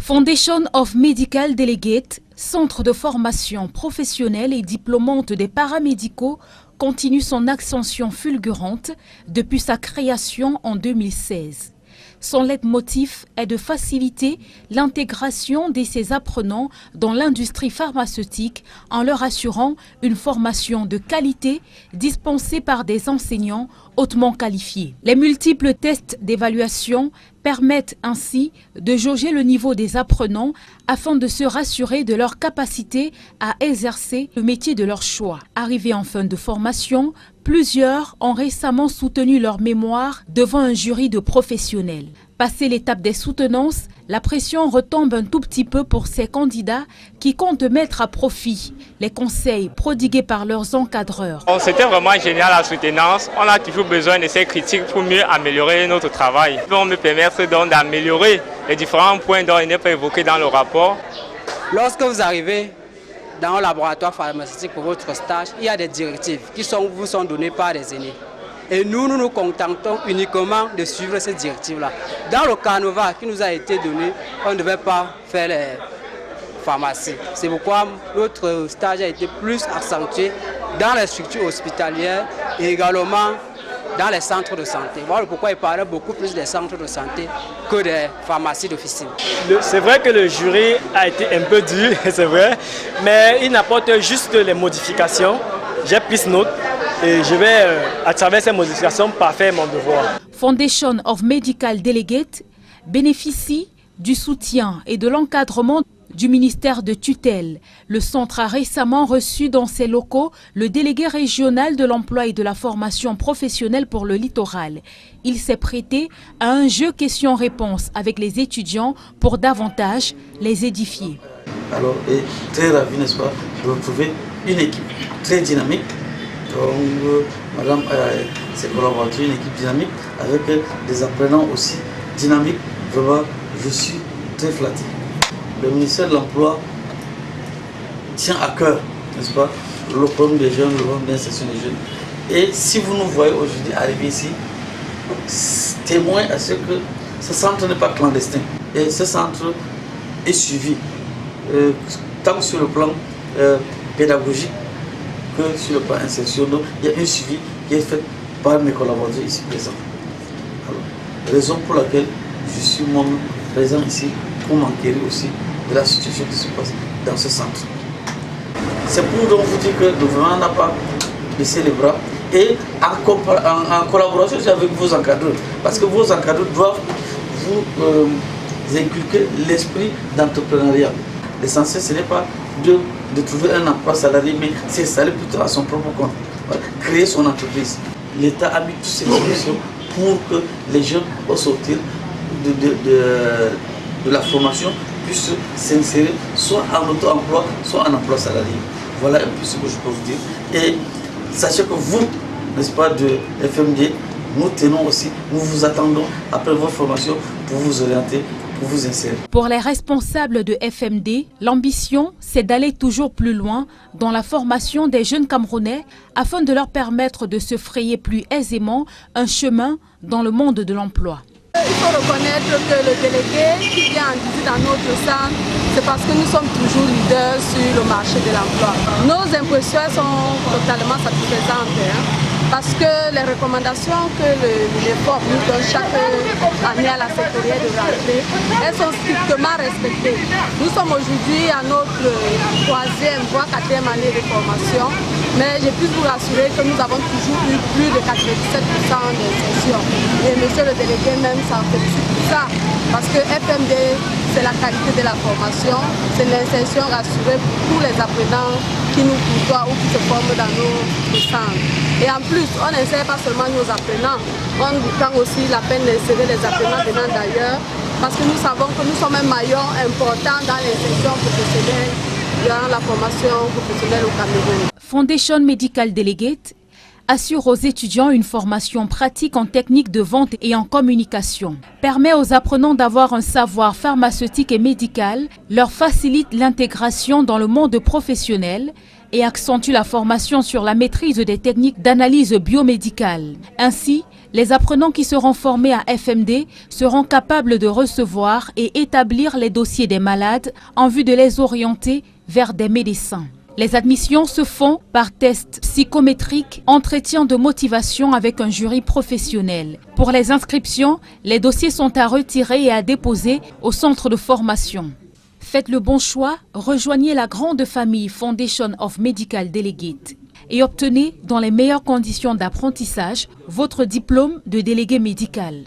Foundation of Medical Delegates, centre de formation professionnelle et diplômante des paramédicaux, continue son ascension fulgurante depuis sa création en 2016. Son leitmotiv est de faciliter l'intégration de ces apprenants dans l'industrie pharmaceutique en leur assurant une formation de qualité dispensée par des enseignants hautement qualifiés. Les multiples tests d'évaluation permettent ainsi de jauger le niveau des apprenants afin de se rassurer de leur capacité à exercer le métier de leur choix. Arrivés en fin de formation, plusieurs ont récemment soutenu leur mémoire devant un jury de professionnels. Passé l'étape des soutenances, la pression retombe un tout petit peu pour ces candidats qui comptent mettre à profit les conseils prodigués par leurs encadreurs. C'était vraiment génial la soutenance. On a toujours besoin de ces critiques pour mieux améliorer notre travail. Ils vont me permettre donc d'améliorer les différents points dont il n'est pas évoqué dans le rapport. Lorsque vous arrivez dans un laboratoire pharmaceutique pour votre stage, il y a des directives qui vous sont données par les aînés. Et nous nous contentons uniquement de suivre ces directives-là. Dans le canevas qui nous a été donné, on ne devait pas faire les pharmacies. C'est pourquoi notre stage a été plus accentué dans les structures hospitalières et également dans les centres de santé. Voilà pourquoi il parlait beaucoup plus des centres de santé que des pharmacies d'officine. C'est vrai que le jury a été un peu dur, c'est vrai, mais il apporte juste les modifications. J'ai pris note et je vais, à travers ces modifications, parfaire mon devoir. Foundation of Medical Delegates bénéficie du soutien et de l'encadrement du ministère de tutelle. Le centre a récemment reçu dans ses locaux le délégué régional de l'emploi et de la formation professionnelle pour le littoral. Il s'est prêté à un jeu questions-réponses avec les étudiants pour davantage les édifier. Alors, et très ravi, n'est-ce pas, de retrouver une équipe très dynamique. Donc, madame, ses collaborateurs, une équipe dynamique avec des apprenants aussi dynamiques. Vraiment, je suis très flatté. Le ministère de l'Emploi tient à cœur, n'est-ce pas, le problème des jeunes, le problème de l'insertion des jeunes. Et si vous nous voyez aujourd'hui arriver ici, témoin à ce que ce centre n'est pas clandestin. Et ce centre est suivi, tant sur le plan pédagogique que sur le plan insertion. Donc, il y a un suivi qui est fait par mes collaborateurs ici présents. Alors, raison pour laquelle je suis moi-même présent ici pour m'enquérir aussi de la situation qui se passe dans ce centre. C'est pour donc vous dire que le gouvernement n'a pas baissé les bras et en collaboration avec vos encadreurs, parce que vos encadreurs doivent vous inculquer l'esprit d'entrepreneuriat. L'essentiel, ce n'est pas de trouver un emploi salarié, mais c'est s'installer plutôt à son propre compte, créer son entreprise. L'État a mis toutes ces solutions pour que les jeunes, au sortir de la formation, puissent s'insérer soit en auto-emploi, soit en emploi salarié. Voilà un peu ce que je peux vous dire. Et sachez que vous, n'est-ce pas, de FMD, nous tenons aussi, nous vous attendons après votre formation pour vous orienter, pour vous insérer. Pour les responsables de FMD, l'ambition, c'est d'aller toujours plus loin dans la formation des jeunes Camerounais afin de leur permettre de se frayer plus aisément un chemin dans le monde de l'emploi. Il faut reconnaître que le délégué qui vient en visite dans notre centre, c'est parce que nous sommes toujours leaders sur le marché de l'emploi. Nos impressions sont totalement satisfaisantes, parce que les recommandations que l'EFOP nous donne chaque année à la sectorielle de rentrée, elles sont strictement respectées. Nous sommes aujourd'hui à notre 3e voire 4e année de formation, mais je puis vous rassurer que nous avons toujours eu plus de 97% d'insertion. Et monsieur le délégué même s'en félicite pour ça, parce que FMD, c'est la qualité de la formation, c'est l'insertion rassurée pour tous les apprenants qui nous côtoient ou qui se forment dans nos centres. Et en plus, on n'insère pas seulement nos apprenants, on prend aussi la peine d'insérer les apprenants venant d'ailleurs, parce que nous savons que nous sommes un maillon important dans l'insertion professionnelle, dans la formation professionnelle au Cameroun. Foundation Medical Delegates assure aux étudiants une formation pratique en technique de vente et en communication, permet aux apprenants d'avoir un savoir pharmaceutique et médical, leur facilite l'intégration dans le monde professionnel et accentue la formation sur la maîtrise des techniques d'analyse biomédicale. Ainsi, Les apprenants qui seront formés à FMD seront capables de recevoir et établir les dossiers des malades en vue de les orienter vers des médecins. Les admissions se font par test psychométrique, entretien de motivation avec un jury professionnel. Pour les inscriptions, les dossiers sont à retirer et à déposer au centre de formation. Faites le bon choix, rejoignez la grande famille Foundation of Medical Delegates et obtenez dans les meilleures conditions d'apprentissage votre diplôme de délégué médical.